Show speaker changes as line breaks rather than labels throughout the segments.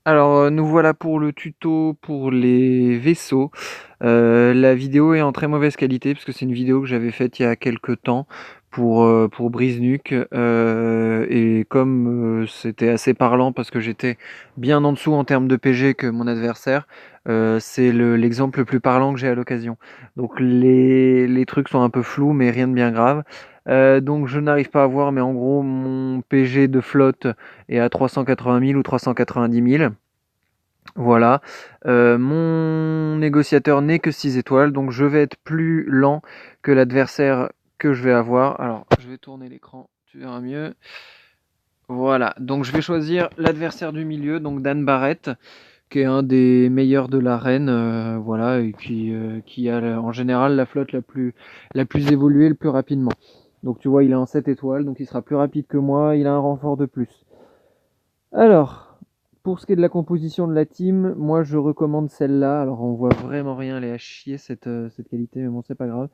Alors, nous voilà pour le tuto pour les vaisseaux. La vidéo est en très mauvaise qualité parce que c'est une vidéo que j'avais faite il y a quelque temps pour Brise Nuke. Et comme c'était assez parlant parce que j'étais bien en dessous en termes de PG que mon adversaire, c'est l'exemple le plus parlant que j'ai à l'occasion. Donc les trucs sont un peu flous mais rien de bien grave. Donc je n'arrive pas à voir, mais en gros mon PG de flotte est à 380 000 ou 390 000. Voilà. Mon négociateur n'est que 6 étoiles, donc je vais être plus lent que l'adversaire que je vais avoir. Alors, je vais tourner l'écran, tu verras mieux. Voilà, donc je vais choisir l'adversaire du milieu, donc Dan Barrett, qui est un des meilleurs de l'arène, voilà, et qui a en général la flotte la plus évoluée le plus rapidement. Donc tu vois, il est en 7 étoiles, donc il sera plus rapide que moi, il a un renfort de plus. Alors, pour ce qui est de la composition de la team, moi je recommande celle-là. Alors on voit vraiment rien, elle est à chier cette qualité, mais bon c'est pas grave.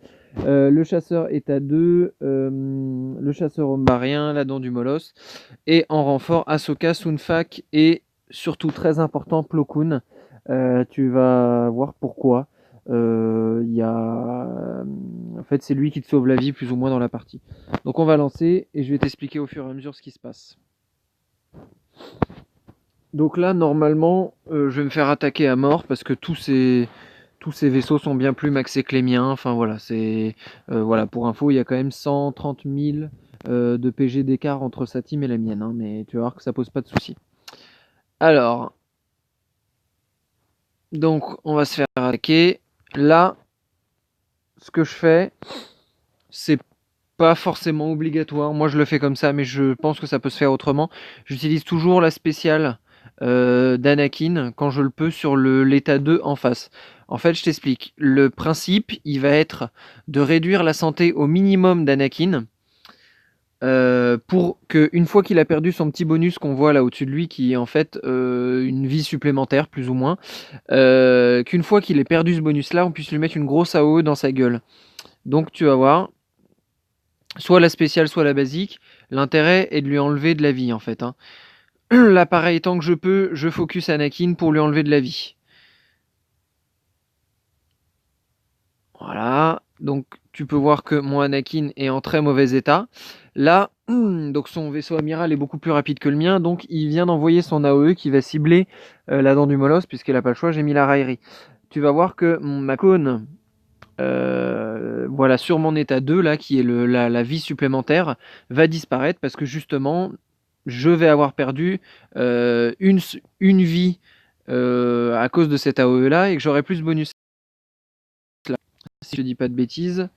Le chasseur est à 2, le chasseur ombarien, la dent du molosse, et en renfort Ahsoka, Sunfak et surtout très important Plo Koon. Tu vas voir pourquoi. En fait c'est lui qui te sauve la vie plus ou moins dans la partie. Donc on va lancer et je vais t'expliquer au fur et à mesure ce qui se passe. Donc là, normalement, je vais me faire attaquer à mort parce que tous ces vaisseaux sont bien plus maxés que les miens. Enfin voilà, voilà, pour info, il y a quand même 130 000 de PG d'écart entre sa team et la mienne, hein, mais tu vas voir que ça pose pas de soucis. Alors, donc on va se faire attaquer. Là, ce que je fais, c'est pas forcément obligatoire. Moi, je le fais comme ça, mais je pense que ça peut se faire autrement. J'utilise toujours la spéciale d'Anakin quand je le peux sur l'état 2 en face. En fait, je t'explique. Le principe, il va être de réduire la santé au minimum d'Anakin pour que, une fois qu'il a perdu son petit bonus qu'on voit là au-dessus de lui, qui est en fait une vie supplémentaire, plus ou moins, qu'une fois qu'il ait perdu ce bonus-là, on puisse lui mettre une grosse AOE dans sa gueule. Donc, tu vas voir, soit la spéciale, soit la basique. L'intérêt est de lui enlever de la vie, en fait, hein. Là, pareil, tant que je peux, je focus Anakin pour lui enlever de la vie. Voilà. Donc, tu peux voir que mon Anakin est en très mauvais état. Là, donc son vaisseau amiral est beaucoup plus rapide que le mien, donc il vient d'envoyer son AOE qui va cibler la dent du molosse, puisqu'elle n'a pas le choix, j'ai mis la raillerie. Tu vas voir que ma cône, voilà, sur mon état 2, là, qui est la vie supplémentaire, va disparaître parce que justement, je vais avoir perdu une vie à cause de cet AOE là et que j'aurai plus de bonus là. Si je dis pas de bêtises,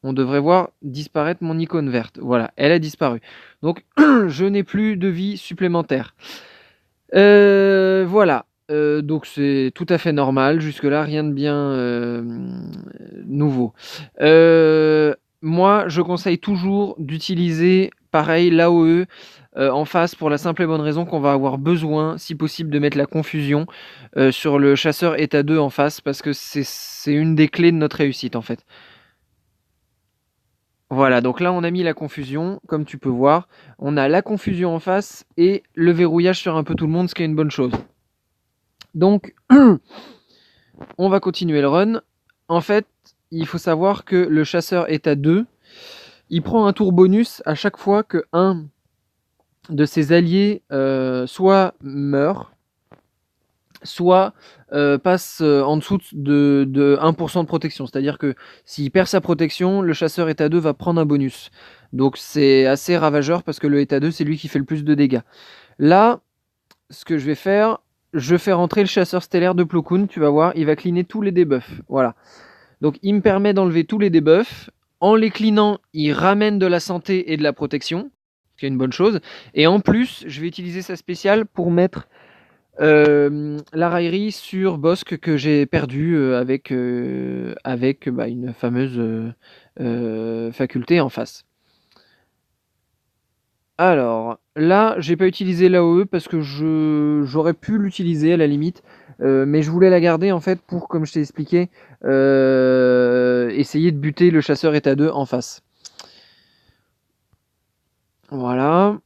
on devrait voir disparaître mon icône verte. Voilà, elle a disparu. Donc, je n'ai plus de vie supplémentaire. Voilà. Donc c'est tout à fait normal. Jusque-là, rien de bien nouveau. Moi, je conseille toujours d'utiliser, pareil, l'AOE en face pour la simple et bonne raison qu'on va avoir besoin, si possible, de mettre la confusion sur le chasseur état 2 en face parce que c'est une des clés de notre réussite en fait. Voilà, donc là on a mis la confusion, comme tu peux voir. On a la confusion en face et le verrouillage sur un peu tout le monde, ce qui est une bonne chose. Donc, on va continuer le run. En fait, il faut savoir que le chasseur est à 2. Il prend un tour bonus à chaque fois que un de ses alliés soit meurt, soit passe en dessous de 1% de protection. C'est-à-dire que s'il perd sa protection, le chasseur état 2 va prendre un bonus. Donc c'est assez ravageur parce que le état 2, c'est lui qui fait le plus de dégâts. Là, ce que je fais rentrer le chasseur stellaire de Plo Koon, tu vas voir, il va cleaner tous les debuffs. Voilà. Donc il me permet d'enlever tous les debuffs. En les cleanant, il ramène de la santé et de la protection, ce qui est une bonne chose. Et en plus, je vais utiliser sa spéciale pour mettre la raillerie sur Bosque que j'ai perdu avec une fameuse faculté en face. Alors, là, j'ai pas utilisé l'AOE parce que j'aurais pu l'utiliser à la limite, mais je voulais la garder en fait pour, comme je t'ai expliqué, essayer de buter le chasseur état 2 en face. Voilà.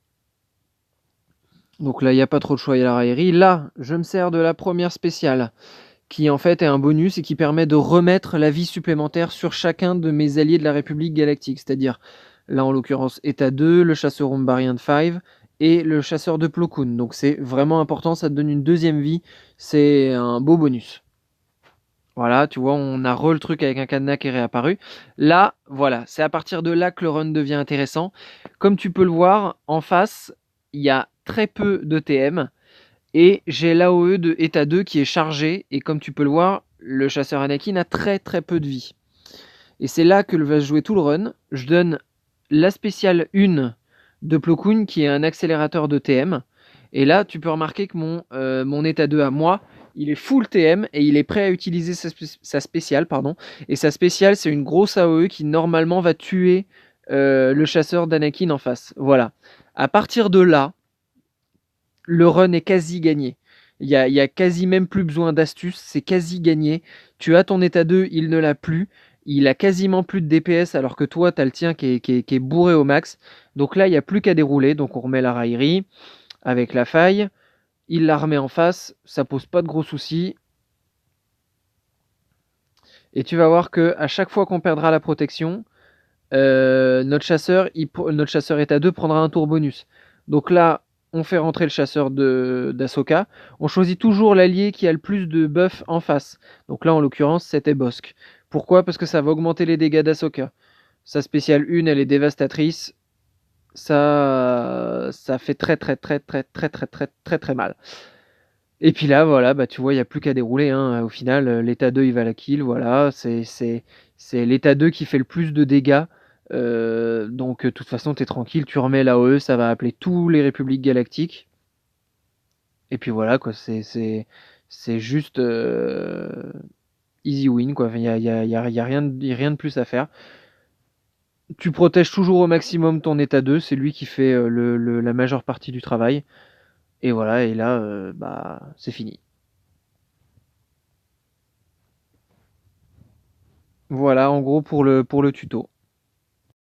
Donc là, il n'y a pas trop de choix, il y a la raillerie. Là, je me sers de la première spéciale, qui en fait est un bonus et qui permet de remettre la vie supplémentaire sur chacun de mes alliés de la République Galactique. C'est-à-dire, là en l'occurrence, Eta 2, le chasseur Umbarian 5 et le chasseur de Plo Koon. Donc c'est vraiment important, ça te donne une deuxième vie. C'est un beau bonus. Voilà, tu vois, on a le truc avec un cadenas qui est réapparu. Là, voilà, c'est à partir de là que le run devient intéressant. Comme tu peux le voir, en face, il y a très peu de TM. Et j'ai l'AOE de Eta 2 qui est chargé. Et comme tu peux le voir, le chasseur Anakin a très très peu de vie. Et c'est là que va se jouer tout le run. Je donne la spéciale 1 de Plo Koon qui est un accélérateur de TM. Et là, tu peux remarquer que mon Eta 2 à moi, il est full TM et il est prêt à utiliser sa spéciale. Pardon. Et sa spéciale, c'est une grosse AOE qui normalement va tuer le chasseur d'Anakin en face. Voilà. À partir de là, le run est quasi gagné. Il y a quasi même plus besoin d'astuces, c'est quasi gagné. Tu as ton état 2, il ne l'a plus. Il a quasiment plus de DPS alors que toi, tu as le tien qui est bourré au max. Donc là, il n'y a plus qu'à dérouler. Donc on remet la raillerie avec la faille. Il la remet en face, ça pose pas de gros soucis. Et tu vas voir que à chaque fois qu'on perdra la protection, notre chasseur état 2 prendra un tour bonus. Donc là, on fait rentrer le chasseur d'Ahsoka. On choisit toujours l'allié qui a le plus de buff en face. Donc là, en l'occurrence, c'était Bossk. Pourquoi? Parce que ça va augmenter les dégâts d'Ahsoka. Sa spéciale 1, elle est dévastatrice. Ça fait très très très très très très très très très mal. Et puis là, voilà, bah tu vois, il n'y a plus qu'à dérouler. Hein. Au final, l'état 2, il va la kill. Voilà, c'est l'état 2 qui fait le plus de dégâts. Donc, de toute façon, t'es tranquille. Tu remets l'AOE, ça va appeler tous les républiques galactiques. Et puis voilà, quoi. C'est juste easy win, quoi. Il y a rien de plus à faire. Tu protèges toujours au maximum ton état 2. C'est lui qui fait la majeure partie du travail. Et voilà, et là, bah, c'est fini. Voilà, en gros, pour le tuto.